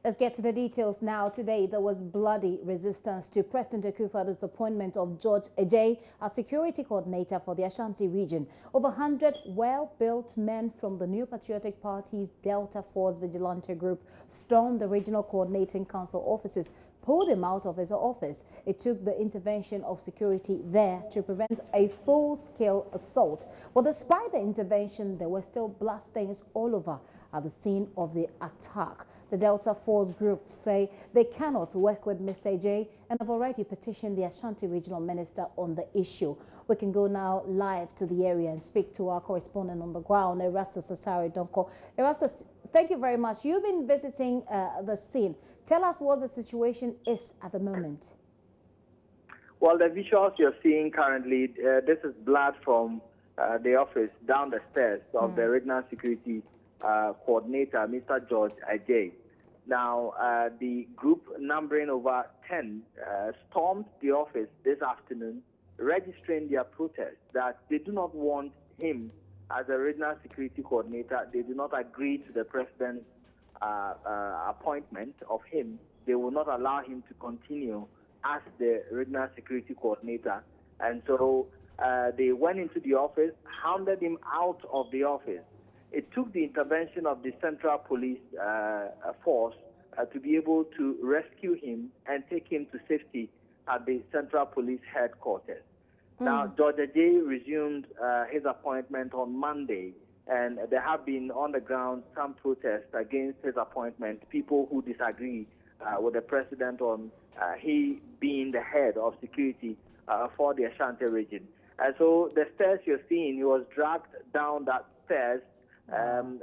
Let's get to the details now. Today, there was bloody resistance to President Akufo-Addo's appointment of George Ajay as security coordinator for the Ashanti region. Over 100 well-built men from the New Patriotic Party's Delta Force Vigilante group stormed the regional coordinating council offices, pulled him out of his office. It took the intervention of security there to prevent a full-scale assault. But despite the intervention, there were still bloodstains all over at the scene of the attack. The Delta Force group say they cannot work with Mr. J and have already petitioned the Ashanti Regional Minister on the issue. We can go now live to the area and speak to our correspondent on the ground, Erastus Asari Donko. Erastus, thank you very much. You've been visiting the scene. Tell us what the situation is at the moment. Well, the visuals you're seeing currently, this is blood from the office down the stairs of the regional security coordinator, Mr. George Ajay. Now, the group numbering over 10 stormed the office this afternoon, registering their protest that they do not want him as a regional security coordinator. They do not agree to the president's appointment of him. They will not allow him to continue as the regional security coordinator. And so they went into the office, hounded him out of the office. It took the intervention of the Central Police Force to be able to rescue him and take him to safety at the Central Police Headquarters. Now, George Ajay resumed his appointment on Monday, and there have been on the ground some protests against his appointment, people who disagree with the president on he being the head of security for the Ashanti region. And so the stairs you're seeing, he was dragged down that stairs, and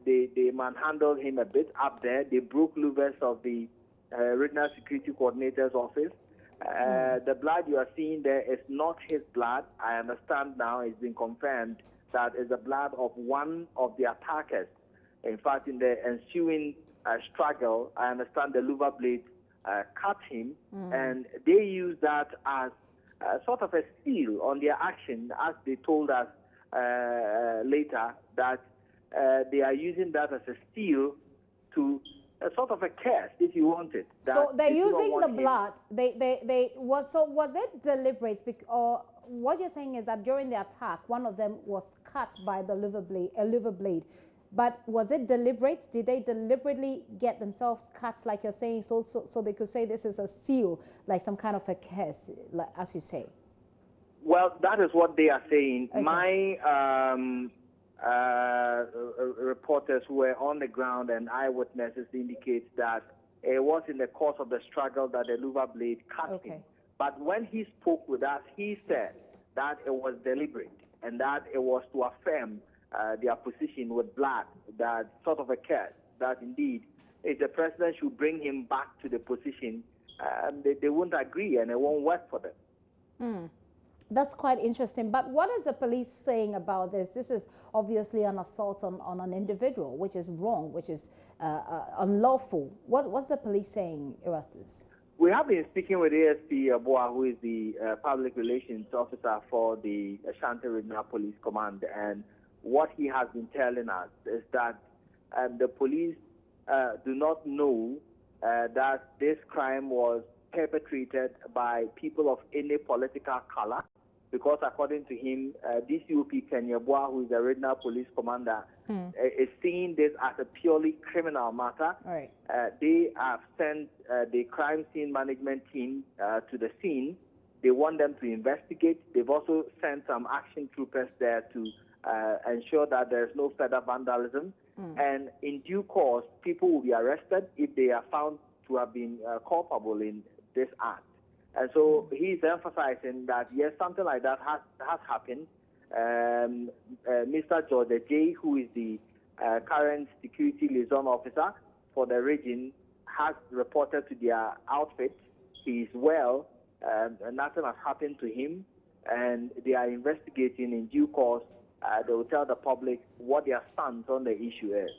they manhandled him a bit up there. They broke louvers of the regional security coordinator's office. The blood you are seeing there is not his blood. I understand now it's been confirmed that is the blood of one of the attackers. In fact, in the ensuing struggle, I understand the louver blade cut him, and they used that as sort of a seal on their action, as they told us later, that they are using that as a seal to a sort of a curse, if you want it. So they're using the blood. So was it deliberate? Or what you're saying is that during the attack, one of them was cut by the louver blade. But was it deliberate? Did they deliberately get themselves cut, like you're saying, so they could say this is a seal, like some kind of a curse, like, as you say? Well, that is what they are saying. Okay. My reporters who were on the ground and eyewitnesses indicate that it was in the course of the struggle that the louver blade cut him. But when he spoke with us, he said that it was deliberate and that it was to affirm their position with blood, that sort of a curse, that indeed if the president should bring him back to the position, they won't agree and it won't work for them. That's quite interesting. But what is the police saying about this? This is obviously an assault on an individual, which is wrong, which is unlawful. What's the police saying, Erastus? We have been speaking with ASP Aboa, who is the public relations officer for the Ashanti Regional Police Command, and what he has been telling us is that the police do not know that this crime was perpetrated by people of any political color, because according to him, DCOP Kenyabua, who is the regional police commander, is seeing this as a purely criminal matter. Right. They have sent the crime scene management team to the scene. They want them to investigate. They've also sent some action troopers there to ensure that there's no further vandalism. And in due course, people will be arrested if they are found to have been culpable in this act. And so he's emphasizing that, yes, something like that has happened. Mr. George Ajay, who is the current security liaison officer for the region, has reported to their outfit. He is well, and nothing has happened to him, and they are investigating. In due course, they will tell the public what their stance on the issue is.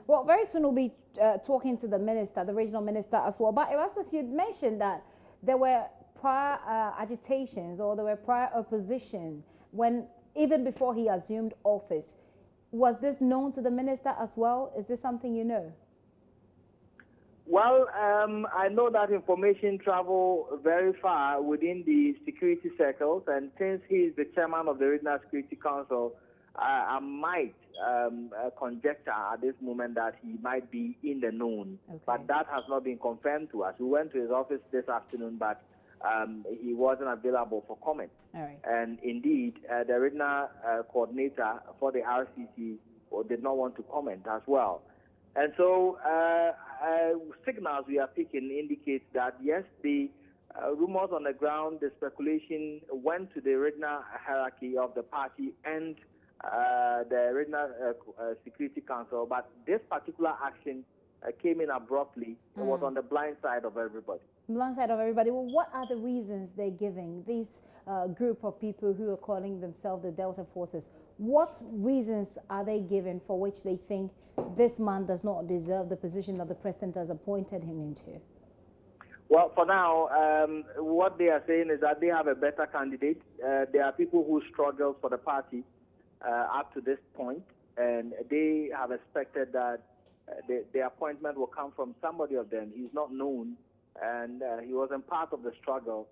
Well, very soon we'll be talking to the minister, the regional minister as well. But Erastus, you mentioned that there were prior agitations, or there were prior opposition when, even before he assumed office. Was this known to the minister as well? Is this something you know? Well, I know that information travel very far within the security circles, and since he is the chairman of the Regional Security Council, I might conjecture at this moment that he might be in the known, Okay. but that has not been confirmed to us. We went to his office this afternoon, but he wasn't available for comment. All right. And indeed, the regional coordinator for the RCC did not want to comment as well. And so signals we are picking indicate that, yes, the rumors on the ground, the speculation went to the regional hierarchy of the party and the regional security council, but this particular action came in abruptly. It was on the blind side of everybody. Blind side of everybody. Well, what are the reasons they're giving, these group of people who are calling themselves the Delta Forces? What reasons are they given for which they think this man does not deserve the position that the president has appointed him into? Well, for now, what they are saying is that they have a better candidate. There are people who struggled for the party up to this point, and they have expected that the appointment will come from somebody of them. He's not known, and he wasn't part of the struggle.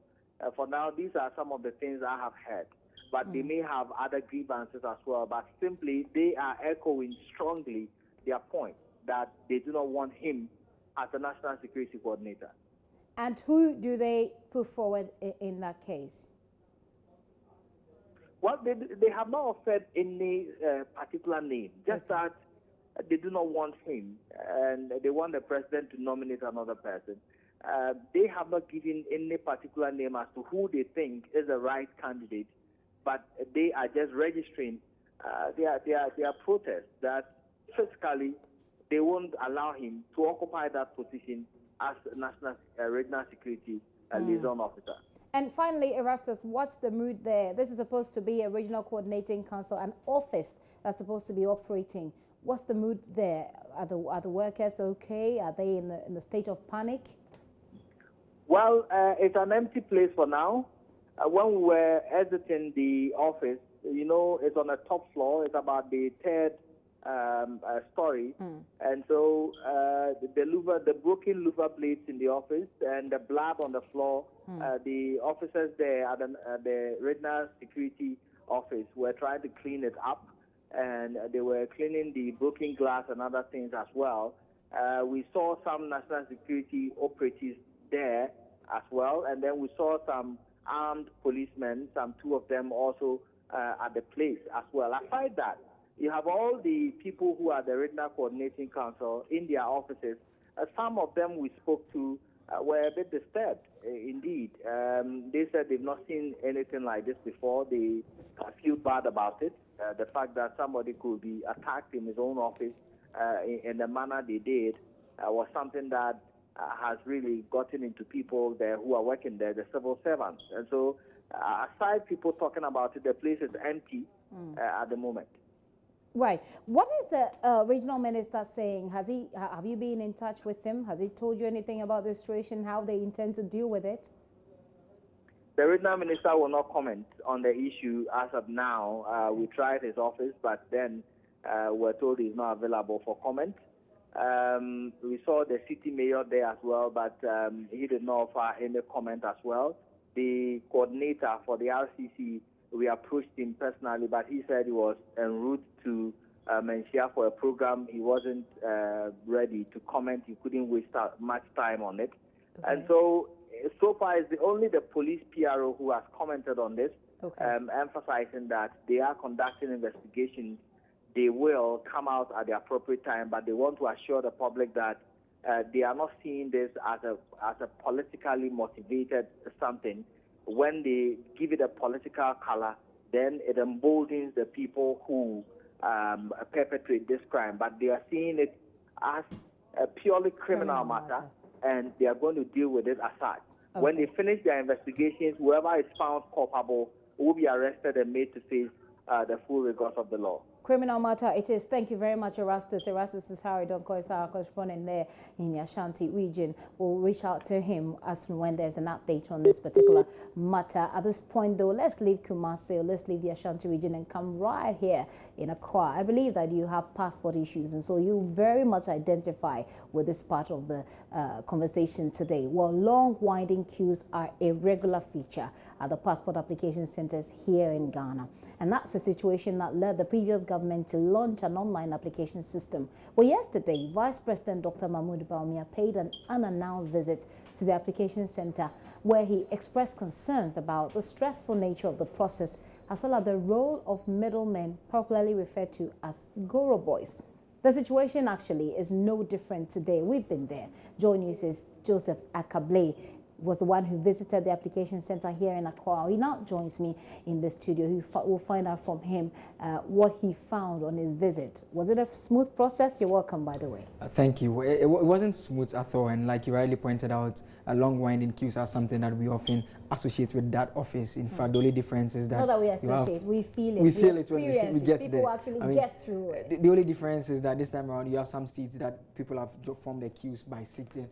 For now, these are some of the things I have heard. But they may have other grievances as well. But simply, they are echoing strongly their point that they do not want him as the National Security Coordinator. And who do they put forward in that case? Well, they have not offered any particular name, just that they do not want him, and they want the president to nominate another person. They have not given any particular name as to who they think is the right candidate, but they are just registering their protest that fiscally they won't allow him to occupy that position as National Regional Security Liaison Officer. And finally, Erastus, what's the mood there? This is supposed to be a regional coordinating council, an office that's supposed to be operating. What's the mood there? Are the workers okay? Are they in the state of panic? Well, it's an empty place for now. When we were exiting the office, you know, it's on the top floor. It's about the third story. And so the broken louver blades in the office and the blood on the floor, the officers there at the regional security office were trying to clean it up, and they were cleaning the broken glass and other things as well. We saw some national security operatives there as well, and then we saw some armed policemen, two of them also at the place as well. Aside that, you have all the people who are the regional coordinating council in their offices. Some of them we spoke to were a bit disturbed, indeed. They said they've not seen anything like this before. They feel bad about it. The fact that somebody could be attacked in his own office in the manner they did was something that has really gotten into people there who are working there, the civil servants. And so, aside people talking about it, the place is empty at the moment. Right. What is the regional minister saying? Have you been in touch with him? Has he told you anything about the situation, how they intend to deal with it? The regional minister will not comment on the issue as of now. We tried his office, but then we're told he's not available for comment. We saw the city mayor there as well, but he did not offer any comment as well. The coordinator for the RCC, we approached him personally, but he said he was en route to Menchia for a program. He wasn't ready to comment. He couldn't waste much time on it. Okay. And so far, it's only the police PRO who has commented on this, emphasizing that they are conducting investigations. They will come out at the appropriate time, but they want to assure the public that they are not seeing this as a politically motivated something. When they give it a political color, then it emboldens the people who perpetrate this crime. But they are seeing it as a purely criminal matter, and they are going to deal with it as such. Okay. When they finish their investigations, whoever is found culpable will be arrested and made to face the full rigors of the law. criminal matter it is. Thank you very much, Erastus. Erastus is Harry Donko, is our correspondent there in the Ashanti region. We'll reach out to him as when there's an update on this particular matter. At this point, though, let's leave Kumasi, let's leave the Ashanti region and come right here in Accra. I believe that you have passport issues, and so you very much identify with this part of the conversation today. Well, long winding queues are a regular feature at the passport application centers here in Ghana. And that's the situation that led the previous government to launch an online application system. Well, yesterday, Vice President Dr. Mahmoud Bawumia paid an unannounced visit to the application center where he expressed concerns about the stressful nature of the process as well as the role of middlemen, popularly referred to as Goro boys. The situation actually is no different today. We've been there. Joy News' Joseph Akable was the one who visited the application center here in Accra. He now joins me in the studio. We'll find out from him what he found on his visit. Was it a smooth process? You're welcome, by the way. Thank you. It wasn't smooth at all, and like you rightly pointed out, long winding queues are something that we often associate with that office. In fact, the only difference is that not that we associate, we feel it. We feel it when we get people there. Actually get through it. The only difference is that this time around you have some seats that people have formed their queues by sitting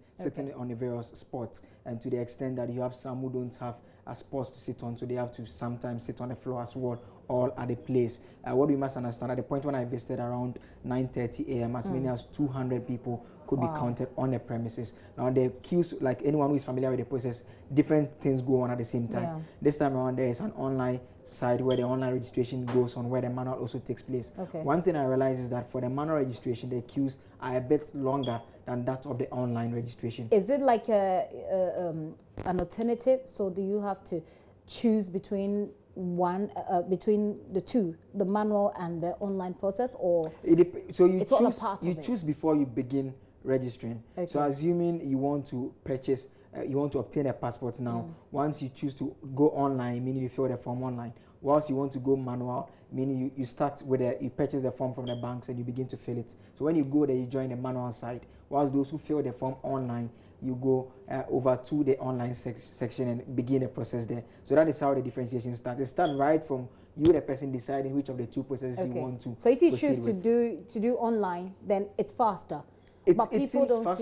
on the various spots, and to the extent that you have some who don't have a spot to sit on, so they have to sometimes sit on the floor as well, all at a place. What we must understand, at the point when I visited around 9:30 a.m., as many as 200 people could be counted on the premises. Now the queues, like anyone who is familiar with the process, different things go on at the same time. Yeah. This time around there is an online side where the online registration goes on, where the manual also takes place. One thing I realized is that for the manual registration, the queues are a bit longer than that of the online registration. Is it like an alternative? So do you have to choose between between the two, the manual and the online process, or so you choose before you begin registering? So assuming you want to purchase, you want to obtain a passport now, once you choose to go online, meaning you fill the form online. Whilst you want to go manual, meaning you start with you purchase the form from the banks and you begin to fill it. So when you go there, you join the manual side. Whilst those who fill the form online, you go over to the online section and begin the process there. So that is how the differentiation starts. It starts right from you, the person, deciding which of the two processes you want to. So if you choose to do online, then it's faster. But people don't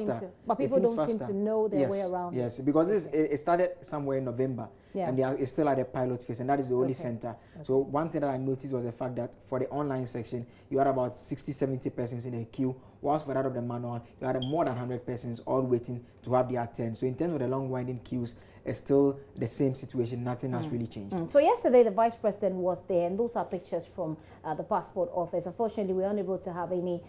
seem to know their way around. Yes, because it started somewhere in November, and it's still at the pilot phase, and that is the only center. So one thing that I noticed was the fact that for the online section, you had about 60-70 persons in a queue, whilst for that of the manual, you had more than 100 persons all waiting to have their turn. So in terms of the long winding queues, it's still the same situation. Nothing has really changed. So yesterday, the Vice President was there, and those are pictures from the passport office. Unfortunately, we're unable to have any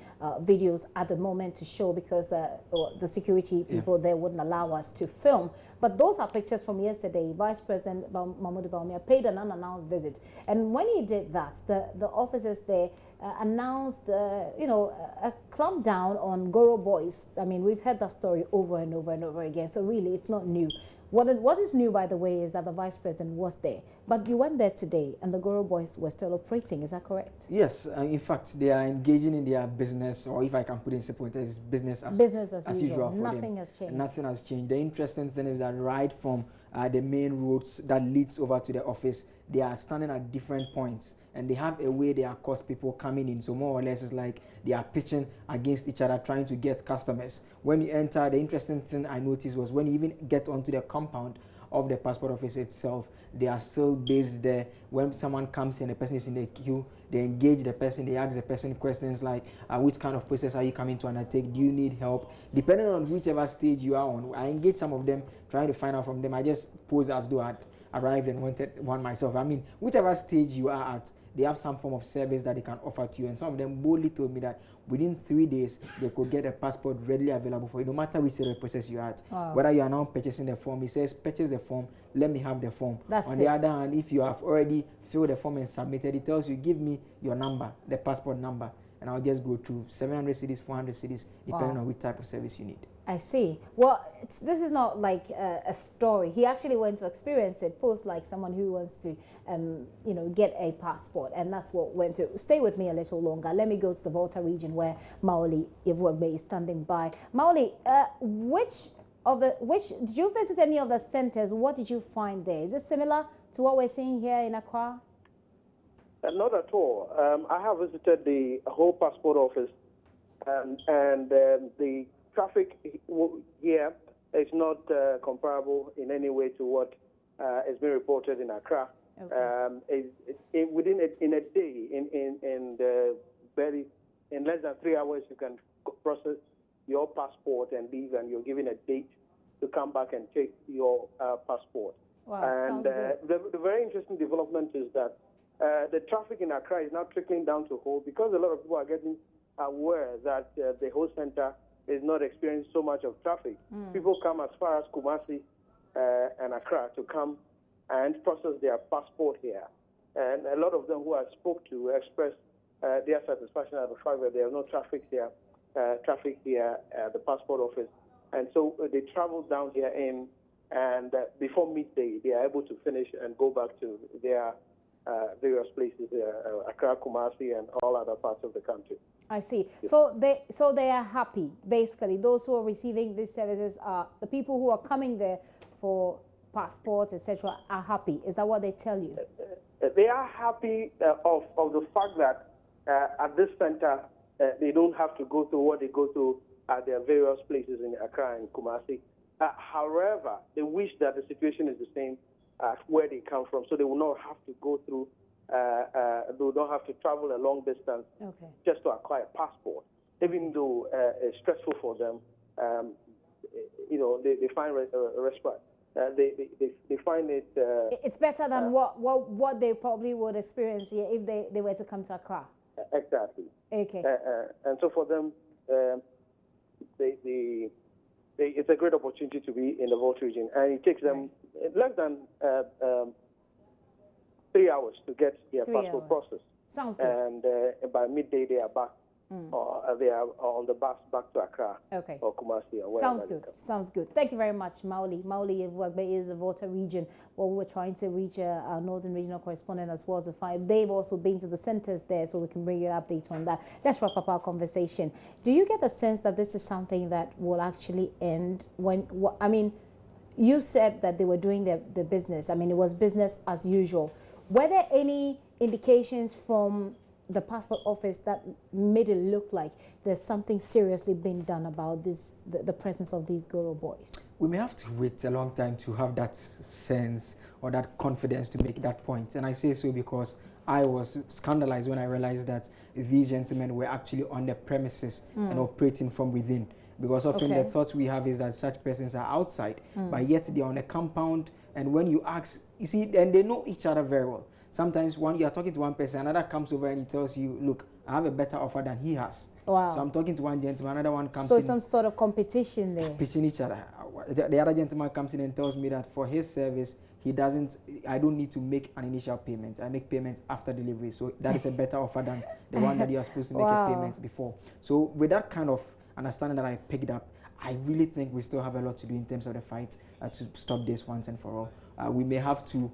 videos at the moment to show because the security people there wouldn't allow us to film. But those are pictures from yesterday. Vice President Mahmoud Bawumia paid an unannounced visit, and when he did that, the officers there announced, a clamp down on Goro boys. I mean, we've heard that story over and over and over again. So really, it's not new. What is new, by the way, is that the Vice President was there. But you went there today, and the Goro boys were still operating. Is that correct? Yes. In fact, they are engaging in their business, or if I can put it in simple terms, business as usual. Nothing has changed. Nothing has changed. The interesting thing is that right from the main roads that leads over to the office, they are standing at different points, and they have a way they are cost people coming in. So more or less, it's like they are pitching against each other, trying to get customers. When you enter, the interesting thing I noticed was when you even get onto the compound of the passport office itself, they are still based there. When someone comes in, the person is in the queue, they engage the person, they ask the person questions like, which kind of process are you coming to undertake? Do you need help? Depending on whichever stage you are on, I engage some of them, trying to find out from them. I just pose as though I'd arrived and wanted one myself. I mean, whichever stage you are at, they have some form of service that they can offer to you, and some of them boldly told me that within 3 days they could get a passport readily available for you, no matter which process you're at. Whether you are now purchasing the form, it says purchase the form, let me have the form. On the other hand, if you have already filled the form and submitted, it tells you give me your number, the passport number, and I'll just go through 700 cedis, 400 cedis, depending on which type of service you need. I see. Well, this is not like a story. He actually went to experience it, post like someone who wants to, get a passport, and that's what went to. Stay with me a little longer. Let me go to the Volta region where Maoli Ivwagbe is standing by. Maoli, did you visit any of the centers? What did you find there? Is it similar to what we're seeing here in Accra? Not at all. I have visited the whole passport office, and the traffic here is not comparable in any way to what is being reported in Accra. Okay. In a day, in less than 3 hours, you can process your passport and leave, and you're given a date to come back and take your passport. Wow, and the very interesting development is that the traffic in Accra is now trickling down to Ho, because a lot of people are getting aware that the Ho Center is not experiencing so much of traffic. People come as far as Kumasi and Accra to come and process their passport here. And a lot of them who I spoke to expressed their satisfaction at the fact that there is no traffic here at the passport office. And so they travel down here in, and before midday, they are able to finish and go back to their various places, Accra, Kumasi, and all other parts of the country. I see. So they are happy, basically. Those who are receiving these services are the people who are coming there for passports, etc. are happy. Is that what they tell you? They are happy of the fact that at this center they don't have to go through what they go through at their various places in Accra and Kumasi. However, they wish that the situation is the same where they come from, so they will not have to go through. They will not have to travel a long distance just to acquire a passport. Even though it's stressful for them, they find a respite. They find it. It's better than what they probably would experience here if they were to come to Accra. Exactly. Okay. And so for them, it's a great opportunity to be in the Volta region, and it takes them less than 3 hours to get their passport processed. Sounds good. And by midday they are back. Or they are on the bus back to Accra or Kumasi or wherever. Sounds good. Sounds good. Thank you very much, Mauli. Mauli is the Volta region. Well, we're trying to reach our northern regional correspondent as well to find. They've also been to the centers there, so we can bring you an update on that. Let's wrap up our conversation. Do you get the sense that this is something that will actually end when? I mean, you said that they were doing their business. I mean, it was business as usual. Were there any indications from the passport office that made it look like there's something seriously being done about this, the presence of these Goro boys? We may have to wait a long time to have that sense or that confidence to make that point. And I say so because I was scandalized when I realized that these gentlemen were actually on the premises and operating from within. Because often the thoughts we have is that such persons are outside, but yet they're on a compound. And when you ask, you see, and they know each other very well. Sometimes when you are talking to one person, another comes over and he tells you, look, I have a better offer than he has. Wow. So I'm talking to one gentleman, another one comes in. So some sort of competition there. Pitching each other. The other gentleman comes in and tells me that for his service, I don't need to make an initial payment. I make payments after delivery. So that is a better offer than the one that you are supposed to make a payment before. So with that kind of understanding that I picked up, I really think we still have a lot to do in terms of the fight to stop this once and for all. We may have to,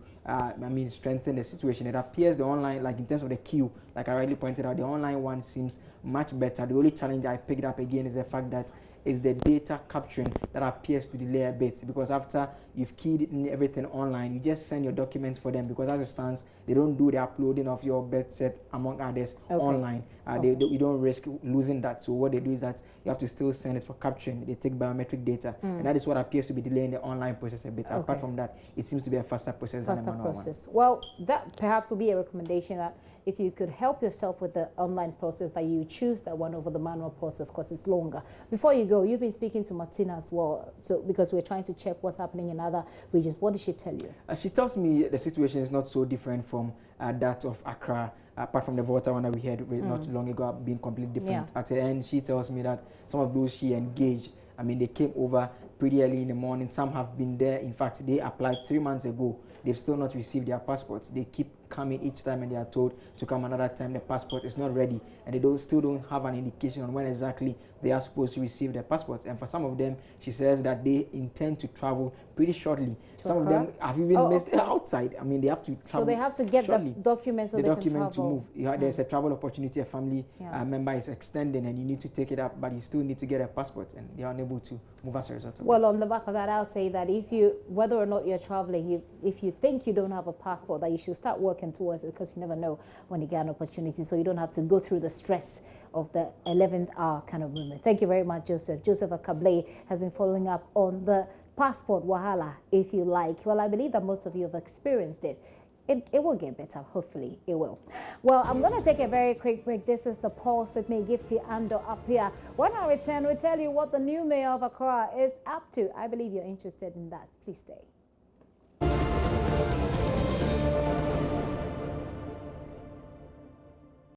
strengthen the situation. It appears the online, like in terms of the queue, like I rightly pointed out, the online one seems much better. The only challenge I picked up again is the fact that it's the data capturing that appears to delay a bit, because after you've keyed in everything online, you just send your documents for them, because as it stands, they don't do the uploading of your birth set, among others, online. You don't risk losing that. So what they do is that you have to still send it for capturing. They take biometric data, and that is what appears to be delaying the online process a bit. Apart from that, it seems to be a faster process than a manual one. Well, that perhaps will be a recommendation that if you could help yourself with the online process, that you choose that one over the manual process, because it's longer. Before you go, you've been speaking to Martina as well, so because we're trying to check what's happening in other regions. What did she tell you? She tells me the situation is not so different from that of Accra, apart from the Volta one that we had not long ago being completely different. At the end, she tells me that some of those she engaged, I mean, they came over pretty early in the morning. Some have been there. In fact, they applied 3 months ago. They've still not received their passports. They keep coming each time, and they are told to come another time. The passport is not ready, and they still don't have an indication on when exactly they are supposed to receive their passports. And for some of them, she says that they intend to travel pretty shortly. Some of them have even missed outside. I mean, they have to travel. So they have to get shortly. the documents so they can travel. To move. There's a travel opportunity. A family member is extending, and you need to take it up, but you still need to get a passport, and they are unable to move as a result of Well, on the back of that, I'll say that if you, whether or not you're traveling, if you think you don't have a passport, that you should start working towards it, because you never know when you get an opportunity, so you don't have to go through the stress of the 11th hour kind of movement. Thank you very much, Joseph. Joseph Akable has been following up on the passport wahala, if you like. Well, I believe that most of you have experienced it. It will get better. Hopefully it will. Well, I'm going to take a very quick break. This is The Pulse with me, Gifty Ando up here. When I return, we'll tell you what the new mayor of Accra is up to. I believe you're interested in that. Please stay.